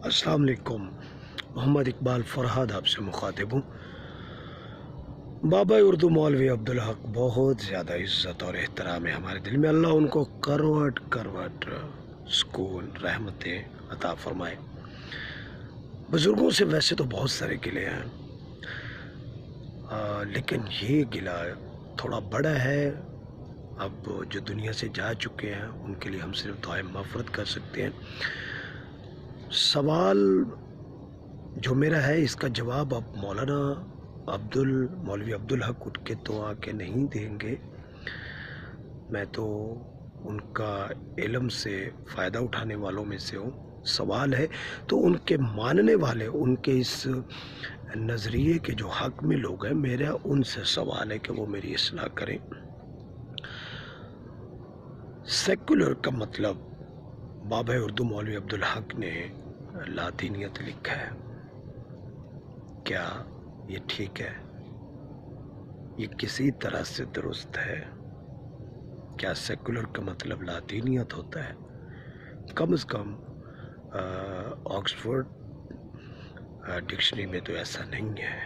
अस्सलाम वालेकुम। मोहम्मद इकबाल फरहाद आपसे मुखातिब हूँ। बाबा उर्दू मौलवी अब्दुल हक बहुत ज़्यादा इज़्ज़त और एहतराम है हमारे दिल में। अल्लाह उनको करवट करवट सुकून रहमतें अता फरमाए। बुज़ुर्गों से वैसे तो बहुत सारे गिले हैं, लेकिन ये गिला थोड़ा बड़ा है। अब जो दुनिया से जा चुके हैं उनके लिए हम सिर्फ दुआए मग़फ़िरत कर सकते हैं। सवाल जो मेरा है इसका जवाब अब मौलवी अब्दुल हक उठ के तो आके नहीं देंगे। मैं तो उनका इल्म से फ़ायदा उठाने वालों में से हूँ। सवाल है तो उनके मानने वाले, उनके इस नज़रिए के जो हक में लोग हैं, मेरा उनसे सवाल है कि वो मेरी इस्लाह करें। सेकुलर का मतलब बाबा उर्दू मौलवी अब्दुल हक ने लातीनियत लिखा है। क्या ये ठीक है? ये किसी तरह से दुरुस्त है? क्या सेकुलर का मतलब लातीनियत होता है? कम से कम ऑक्सफोर्ड डिक्शनरी में तो ऐसा नहीं है।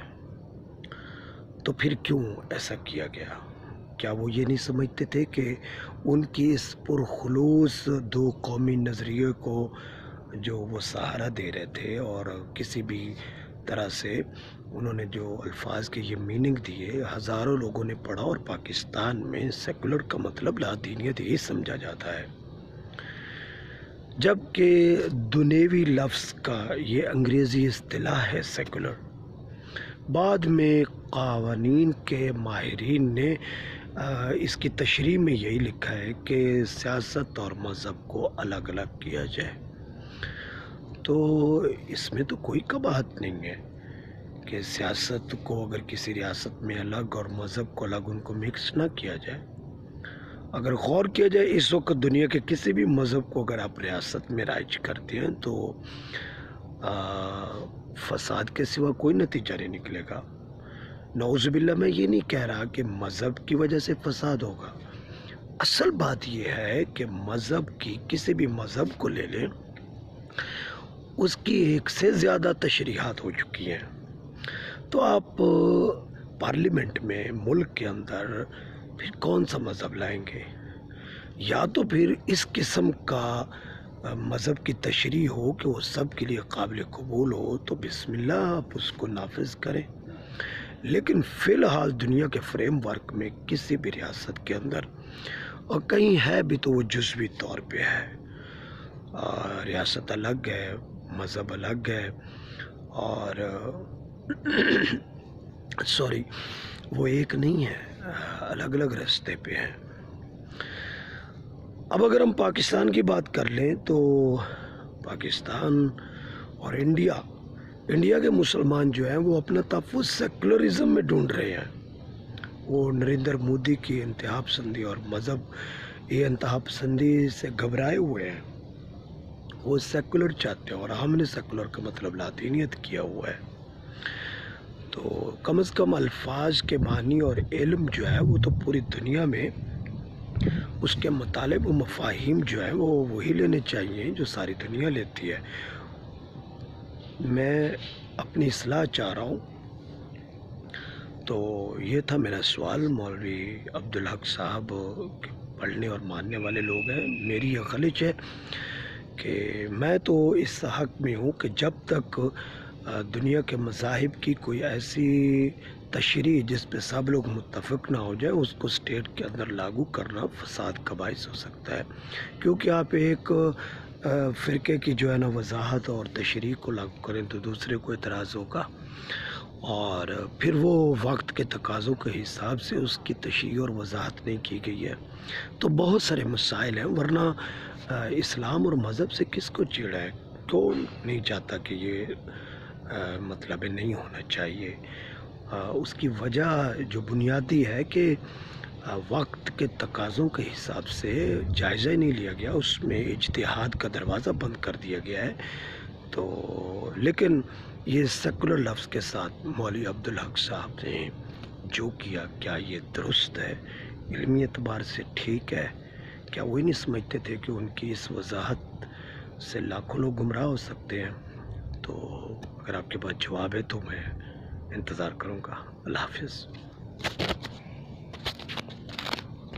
तो फिर क्यों ऐसा किया गया? क्या वो ये नहीं समझते थे कि उनकी इस पुरखुलूस दो कौमी नज़रिए को जो वो सहारा दे रहे थे, और किसी भी तरह से उन्होंने जो अल्फाज के ये मीनिंग दिए, हज़ारों लोगों ने पढ़ा, और पाकिस्तान में सेकुलर का मतलब लातीनियत ही समझा जाता है, जबकि दुनियावी लफ्ज़ का ये अंग्रेज़ी इस्तिलाह है सेकुलर। बाद में क़वानीन के माहिरीन ने इसकी तशरीह में यही लिखा है कि सियासत और मज़हब को अलग अलग किया जाए। तो इसमें तो कोई कबाहत नहीं है कि सियासत को अगर किसी रियासत में अलग और मज़हब को अलग, उनको मिक्स ना किया जाए। अगर गौर किया जाए, इस वक्त दुनिया के किसी भी मज़हब को अगर आप रियासत में राइज करते हैं तो फसाद के सिवा कोई नतीजा नहीं निकलेगा। नौज़ुबिल्लाह, मैं ये नहीं कह रहा कि मज़हब की वजह से फसाद होगा। असल बात यह है कि मज़हब की, किसी भी मज़हब को ले लें, उसकी एक से ज़्यादा तशरीहात हो चुकी हैं। तो आप पार्लियामेंट में, मुल्क के अंदर फिर कौन सा मज़हब लाएंगे? या तो फिर इस किस्म का मज़हब की तशरीह हो कि वो सब के लिए काबिल कबूल हो, तो बिस्मिल्लाह आप उसको नाफिज करें। लेकिन फ़िलहाल दुनिया के फ्रेम वर्क में किसी भी रियासत के अंदर, और कहीं है भी तो वो जुज़वी तौर पे है, रियासत अलग है, मज़हब अलग है, और सॉरी, वो एक नहीं है, अलग अलग रास्ते पे हैं। अब अगर हम पाकिस्तान की बात कर लें तो पाकिस्तान और इंडिया के मुसलमान जो हैं वो अपना तहफ़्फ़ुज़ सेकुलरिज़म में ढूंढ रहे हैं। वो नरेंद्र मोदी की इंतहा पसंदी और मज़हब ये इंतहा पसंदी से घबराए हुए हैं। वो सेकुलर चाहते हैं, और हमने सेकुलर का मतलब लातीनियत किया हुआ है। तो कम से कम अल्फाज के मानी और इल्म जो है वो तो पूरी दुनिया में उसके मुतालिब व मफ़ाहिम जो है वो वही लेने चाहिए जो सारी दुनिया लेती है। मैं अपनी इस्लाह चाह रहा हूँ। तो ये था मेरा सवाल। मौलवी अब्दुल हक साहब पढ़ने और मानने वाले लोग हैं। मेरी यह ख़्वाहिश है कि मैं तो इस हक़ में हूँ कि जब तक दुनिया के मज़ाहिब की कोई ऐसी तशरीह जिस पे सब लोग मुत्तफ़िक़ ना हो जाए, उसको स्टेट के अंदर लागू करना फ़साद का बाइस हो सकता है। क्योंकि आप एक फ़िरके की जो है ना वज़ाहत और तशरीह को लागू करें तो दूसरे को एतराज़ होगा, और फिर वो वक्त के तकाज़ों के हिसाब से उसकी तशरीह और वज़ाहत नहीं की गई है। तो बहुत सारे मसाइल हैं, वरना इस्लाम और मज़हब से किसको चिढ़ है? कौन नहीं चाहता कि ये मतलब नहीं होना चाहिए? उसकी वजह जो बुनियादी है कि वक्त के तकाज़ों के हिसाब से जायज़ा ही नहीं लिया गया, उसमें इज्तिहाद का दरवाज़ा बंद कर दिया गया है। तो लेकिन ये सेकुलर लफ्ज़ के साथ मौलवी अब्दुल हक साहब ने जो किया, क्या ये दुरुस्त है? इल्मी एतबार से ठीक है? क्या वो ही नहीं समझते थे कि उनकी इस वजाहत से लाखों लोग गुमराह हो सकते हैं? اگر آپ کے پاس جواب ہے تو میں انتظار کروں گا. اللہ حافظ.